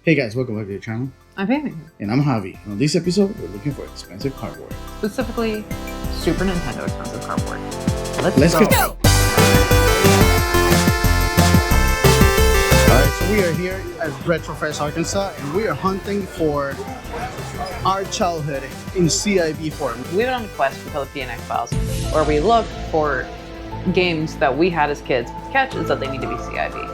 Hey guys, welcome back to the channel. I'm PnX. And I'm Javi. On this episode, we're looking for expensive cardboard. Specifically, Super Nintendo expensive cardboard. Let's go! Alright, so we are here at Retrofest, Arkansas, and we are hunting for our childhood in CIB form. We've been on a quest for the PnX Files, where we look for games that we had as kids. The catch is that they need to be CIB.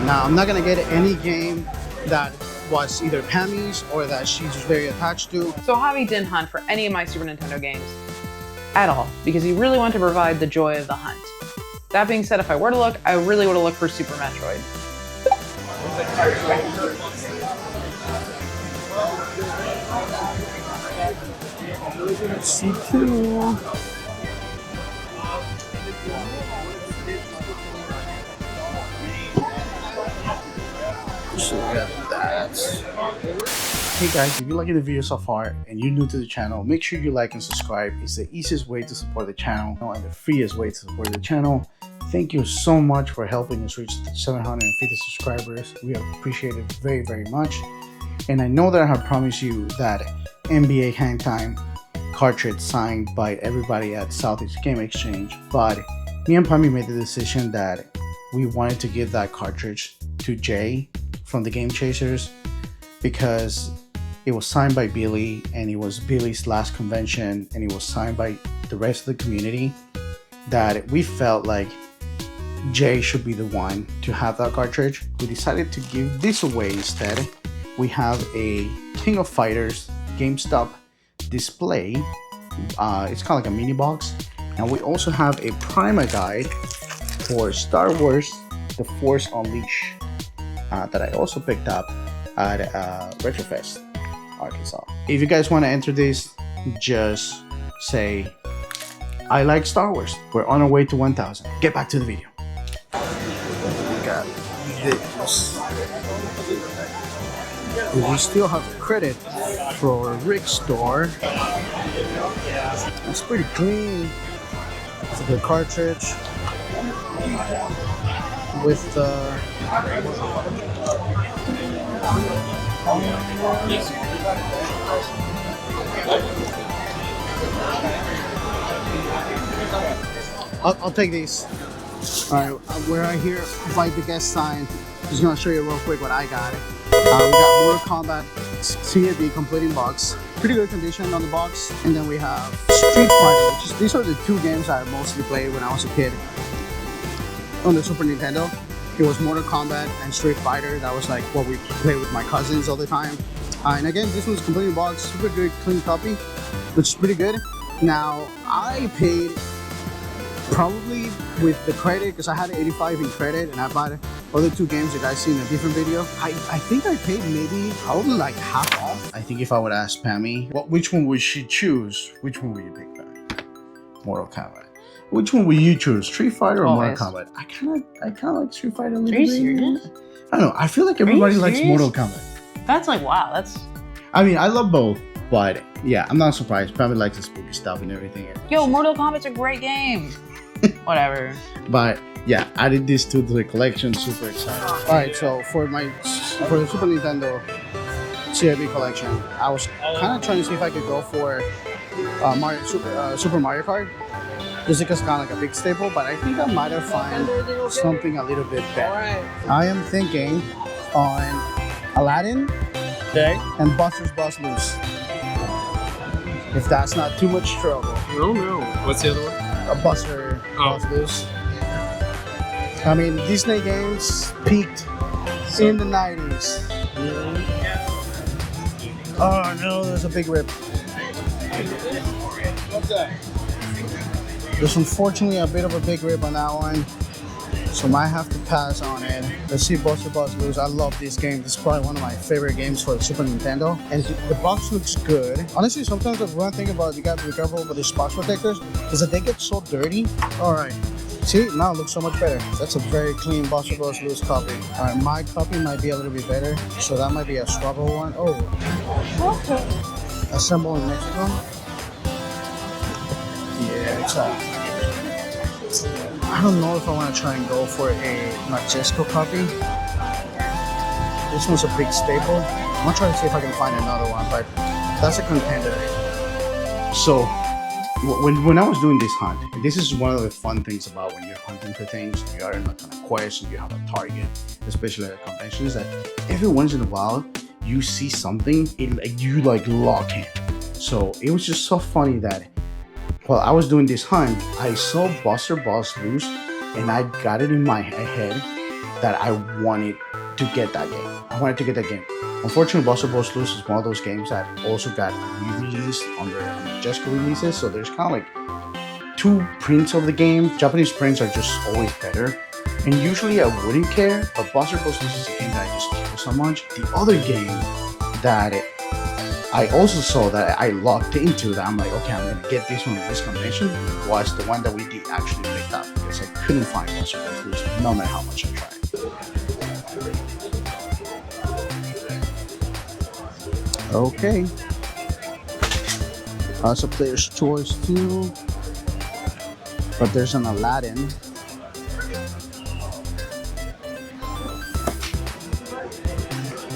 Now, I'm not gonna get any game that was either Pammy's or that she's very attached to. So Javi didn't hunt for any of my Super Nintendo games at all, because he really wanted to provide the joy of the hunt. That being said, if I were to look, I really would have looked for Super Metroid. C2. So we got that. Hey guys, if you're liking the video so far and you're new to the channel, make sure you like and subscribe. It's the easiest way to support the channel and the freest way to support the channel. Thank you so much for helping us reach 750 subscribers. We appreciate it very, very much. And I know that I have promised you that NBA Hang Time cartridge signed by everybody at Southeast Game Exchange, but me and Pammy made the decision that we wanted to give that cartridge to Jay from the Game Chasers because it was signed by Billy and it was Billy's last convention and it was signed by the rest of the community, that we felt like Jay should be the one to have that cartridge. We decided to give this away instead. We have a King of Fighters GameStop display. It's kind of like a mini box, and we also have a Prima guide for Star Wars The Force Unleashed that I also picked up at Retrofest, Arkansas. If you guys want to enter this, just say, I like Star Wars. We're on our way to 1,000. Get back to the video. We got this. We still have credit for Rick's store. It's pretty clean. It's a good cartridge with I'll take these. Alright, we're right here by the guest sign. Just gonna show you real quick what I got. We got Mortal Kombat CAB completing box. Pretty good condition on the box. And then we have Street Fighter, these are the two games I mostly played when I was a kid on the Super Nintendo. It was Mortal Kombat and Street Fighter. That was like what we played with my cousins all the time. And again, this one's completing box, super good, clean copy, which is pretty good. Now, I paid probably with the credit, because I had 85 in credit and I bought other two games you guys see in a different video. I think I paid probably like half off. I think if I would ask Pammy, which one would she choose? Which one would you pick back? Mortal Kombat. Which one would you choose? Street Fighter or Mortal Kombat? I kind of like Street Fighter a little bit. Are you serious? I don't know. I feel like everybody likes Mortal Kombat. That's like, wow, that's... I mean, I love both, but yeah, I'm not surprised. Pammy likes the spooky stuff and everything. Yo, Mortal Kombat's a great game. Whatever. But yeah, added this to the collection. Super excited. All right, so for the Super Nintendo CIB collection, I was kind of trying to see if I could go for Super Mario Kart, just because it's kind of like a big staple. But I think I might have found something a little bit better. I am thinking on Aladdin and Buster's Bust Loose. If that's not too much trouble. I don't know. What's the other one? A Buster Bust Loose. I mean, Disney games peaked in the 90s. Oh no, there's a big rip. There's unfortunately a bit of a big rip on that one, so might have to pass on it. Let's see Buster Bust Loose. I love this game. This is probably one of my favorite games for the Super Nintendo. And the box looks good. Honestly, sometimes the one thing about you got to be careful with these box protectors is that they get so dirty. Alright. See, now it looks so much better. That's a very clean Buster Bust Loose copy. Alright, my copy might be a little bit better, so that might be a struggle one. Oh. Okay. Assemble in Mexico. Yeah, it's I don't know if I want to try and go for a Majesco copy. This one's a big staple. I'm gonna try to see if I can find another one, but that's a contender. So when I was doing this hunt, this is one of the fun things about when you're hunting for things, you are in like on a quest and you have a target, especially at conventions, that every once in a while you see something, you like lock in. So it was just so funny that while I was doing this hunt, I saw Buster Boss Loose, and I got it in my head that I wanted to get that game. I wanted to get that game. Unfortunately, Buster Boss Loose is one of those games that also got re-released on their Jesco releases, so there's kind of like two prints of the game. Japanese prints are just always better, and usually I wouldn't care, but Buster Boss Loose is a game that I just care so much. The other game that I also saw that I locked into, that I'm like, okay, I'm gonna get this one in this convention, was the one that we did actually pick up, because I couldn't find Buster Boss Loose no matter how much I tried. Okay, that's a player's choice too, but there's an Aladdin.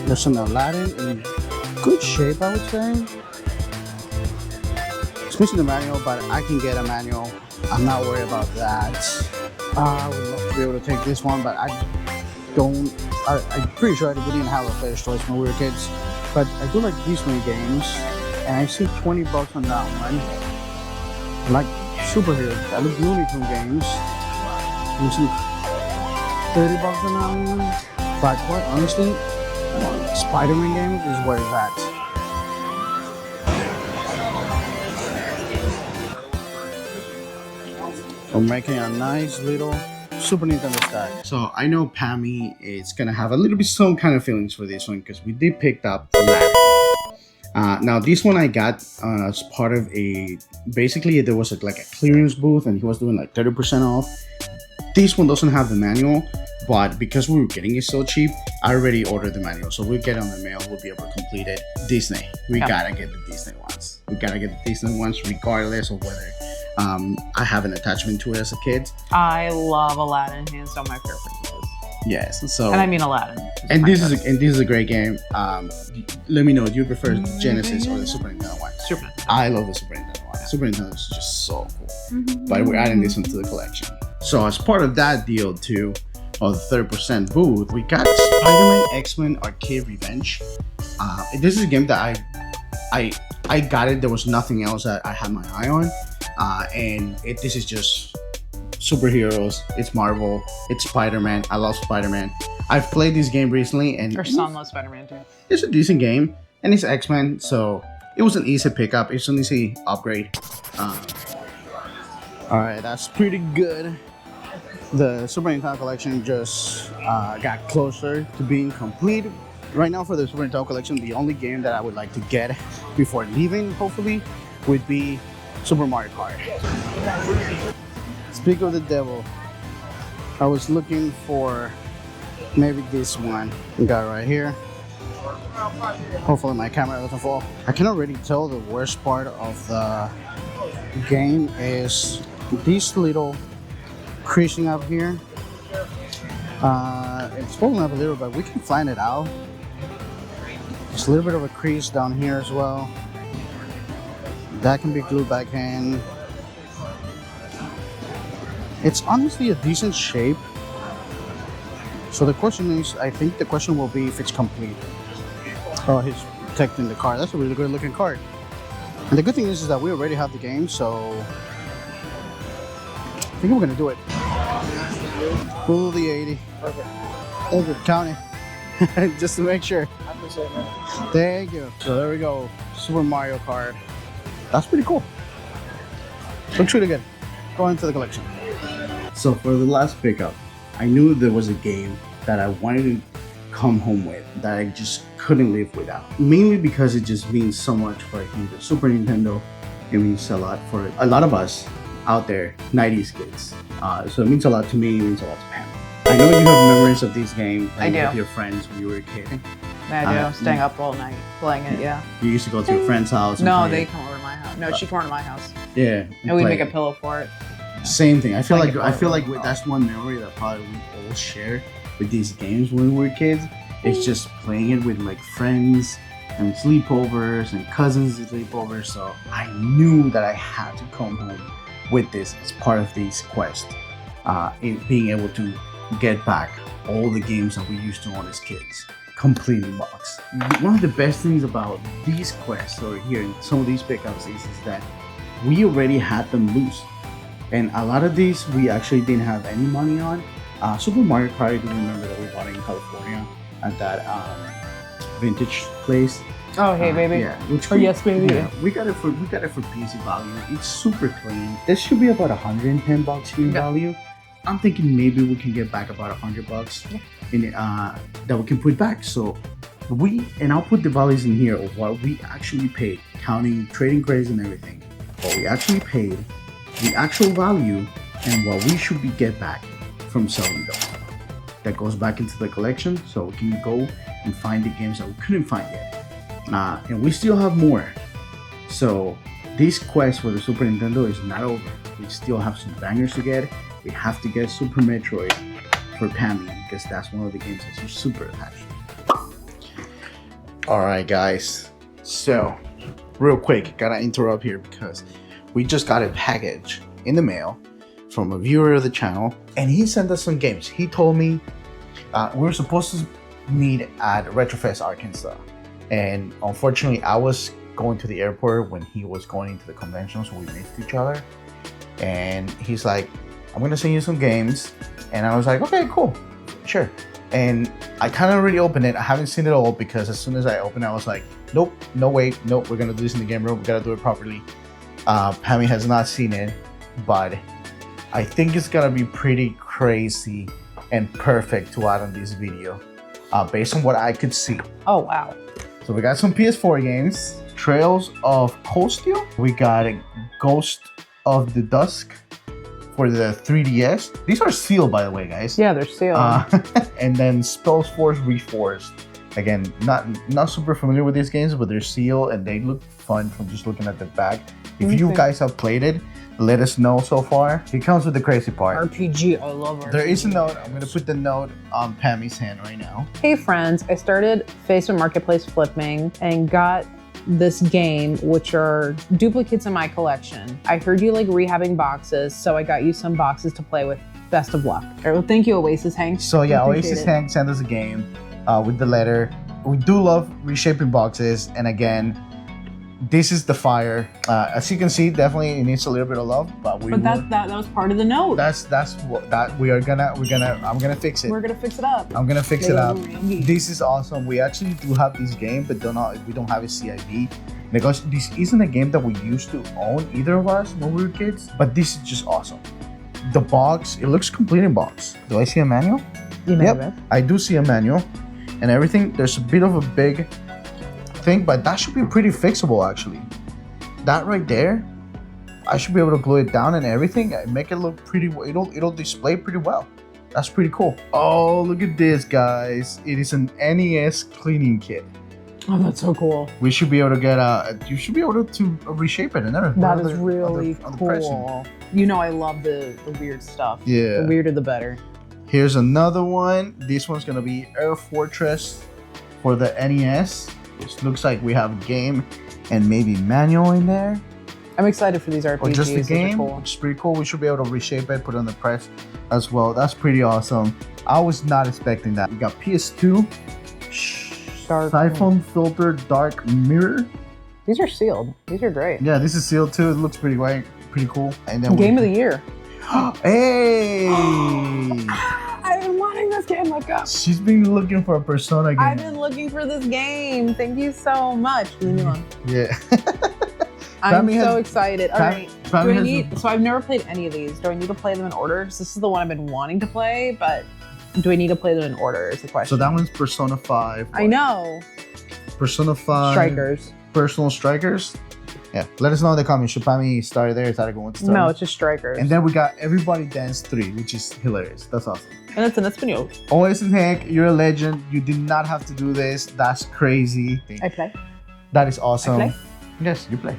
There's an Aladdin in good shape, I would say. It's missing the manual, but I can get a manual. I'm not worried about that. I would love to be able to take this one, but I'm pretty sure we didn't have a player's choice when we were kids. But I do like these mini games, and I see $20 on that one. I like superheroes. I like Looney Tunes games. You see $30 on that one. But quite honestly, Spider-Man games is where it's at. We're making a nice little Super Nintendo stack. So I know Pammy is gonna have a little bit some kind of feelings for this one, because we did pick up Aladdin. Now this one I got as part of basically there was like a clearance booth, and he was doing like 30% off. This one doesn't have the manual, but because we were getting it so cheap, I already ordered the manual, so we'll get it on the mail. We'll be able to complete it. Disney, we gotta get the Disney ones. We gotta get the Disney ones, regardless of whether I have an attachment to it as a kid. I love Aladdin, hands down my favorite princesses. Yes, so and I mean Aladdin. And this is a great game. Let me know, do you prefer the Genesis or the Super Nintendo one? Super Nintendo. I love the Super Nintendo one. Super Nintendo is just so cool. But we're adding this one to the collection. So as part of that deal too, of the 30% booth, we got Spider-Man X-Men Arcade Revenge. This is a game that I got it. There was nothing else that I had my eye on, and this is just superheroes. It's Marvel. It's Spider-Man. I love Spider-Man. I've played this game recently, and our son loves Spider-Man too. It's a decent game, and it's X-Men, so it was an easy pickup. It's an easy upgrade. All right, that's pretty good. The Super Nintendo collection just got closer to being complete. Right now for the Super Nintendo collection, the only game that I would like to get before leaving, hopefully, would be Super Mario Kart. Speak of the devil, I was looking for maybe this one. We got it right here. Hopefully my camera doesn't fall. I can already tell the worst part of the game is these little creasing up here. It's falling up a little, but we can flatten it out. There's a little bit of a crease down here as well. That can be glued back in. It's honestly a decent shape. So the question is, I think the question will be if it's complete. Oh, he's protecting the car. That's a really good looking card. And the good thing is that we already have the game, so I think we're gonna do it. Pull the 80. Okay. Count it. Just to make sure. Thank you. So there we go. Super Mario Kart. That's pretty cool. Looks really good. Go into the collection. So for the last pickup, I knew there was a game that I wanted to come home with that I just couldn't live without. Mainly because it just means so much for, I think, the Super Nintendo. It means a lot for a lot of us out there, 90s kids. So it means a lot to me, it means a lot to Pam. I know you have memories of this game with your friends when you were a kid. I do, staying up all night playing it, yeah. You used to go to your friend's house? No, they come over to my house. No, she'd come over to my house. Yeah. And we'd make a pillow for it. Same thing. I feel like that's one memory that probably we all share with these games when we were kids. It's just playing it with like friends and sleepovers and cousins sleepovers. So I knew that I had to come home with this as part of this quest. In being able to get back all the games that we used to own as kids, completely boxed. One of the best things about these quests or here in some of these pickups is that we already had them loose. And a lot of these we actually didn't have any money on. Super Mario Kart, I do remember that we bought it in California at that vintage place. Oh, hey, baby. Yeah, which yes, baby. Yeah, we got it for PC value. It's super clean. This should be about $110 in value. I'm thinking maybe we can get back about $100 in that we can put back. So I'll put the values in here of what we actually paid, counting trading credits and everything. What we actually paid, the actual value, and what we should be get back from selling those. That goes back into the collection, so we can go and find the games that we couldn't find yet. And we still have more. So this quest for the Super Nintendo is not over. We still have some bangers to get. We have to get Super Metroid for Pammy because that's one of the games that she's super attached to. Alright guys, so real quick, gotta interrupt here because we just got a package in the mail from a viewer of the channel and he sent us some games. He told me we were supposed to meet at Retrofest Arkansas, and unfortunately I was going to the airport when he was going into the convention, so we missed each other. And he's like, I'm gonna send you some games, and I was like, okay, cool, sure. And I kind of already opened it. I haven't seen it all because as soon as I opened it, I was like, nope, no wait, nope, we're gonna do this in the game room. We gotta do it properly. Pammy has not seen it, but I think it's gonna be pretty crazy and perfect to add on this video, based on what I could see. Oh, wow. So we got some PS4 games, Trails of Cold Steel. We got a Ghost of the Dusk for the 3DS. These are sealed, by the way, guys. Yeah, they're sealed. And then Spellforce Reforged. Again, not super familiar with these games, but they're sealed and they look fun from just looking at the back. If you guys have played it, let us know so far. It comes with the crazy part. RPG, I love RPG. There is a note. I'm gonna put the note on Pammy's hand right now. Hey friends, I started Facebook Marketplace flipping and got this game, which are duplicates in my collection. I heard you like rehabbing boxes, so I got you some boxes to play with. Best of luck. All right, well, thank you, Oasis Hank. So yeah, Oasis Hank sent us a game with the letter. We do love reshaping boxes, and again, this is the fire. As you can see, definitely it needs a little bit of love, but that was part of the note. That's what I'm gonna fix it. We're gonna fix it up. I'm gonna fix it up. This is awesome. We actually do have this game, but we don't have a CIV because this isn't a game that we used to own, either of us, when we were kids. But this is just awesome. The box, it looks complete in box. Do I see a manual? Yep, I do see a manual and everything. There's a bit of a big thing, but that should be pretty fixable actually. That right there, I should be able to glue it down and everything and make it look pretty. It'll display pretty well. That's pretty cool. Oh, look at this, guys. It is an NES cleaning kit. Oh, that's so cool. We should be able to get you should be able to reshape it and everything. That is really cool. You know I love the weird stuff. Yeah. The weirder the better. Here's another one. This one's gonna be Air Fortress for the NES. It looks like we have a game and maybe manual in there. I'm excited for these RPGs. Or just the game, cool. which is pretty cool. We should be able to reshape it, put it on the press as well. That's pretty awesome. I was not expecting that. We got PS2, Siphon Filter Dark Mirror. These are sealed. These are great. Yeah, this is sealed too. It looks pretty cool. And then Game of the Year. Hey! I've been wanting this game. Look up. She's been looking for a Persona game. I've been looking for this game. Thank you so much. Yeah. I'm so excited. All right. So I've never played any of these. Do I need to play them in order? Because this is the one I've been wanting to play, but do I need to play them in order is the question. So that one's Persona 5. I know. Persona 5. Strikers. Personal Strikers. Yeah. Let us know in the comments. Should Pammy start there? Is that a good one to start? No, it's just Strikers. And then we got Everybody Dance 3, which is hilarious. That's awesome. And it's an Espanol. Oasis Hank, you're a legend. You did not have to do this. That's crazy. I play. That is awesome. I play? Yes, you play.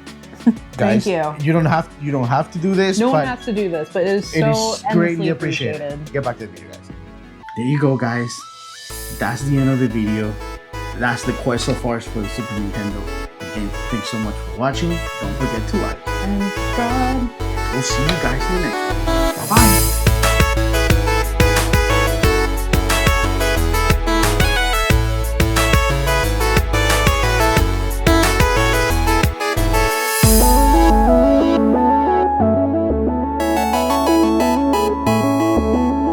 Guys, thank you. You don't have to do this. No one has to do this, but it is so greatly appreciated. Get back to the video, guys. There you go, guys. that's the end of the video. That's the quest so far for the Super Nintendo. Again, thanks so much for watching. Don't forget to like And subscribe. We'll see you guys in the next one. Bye bye.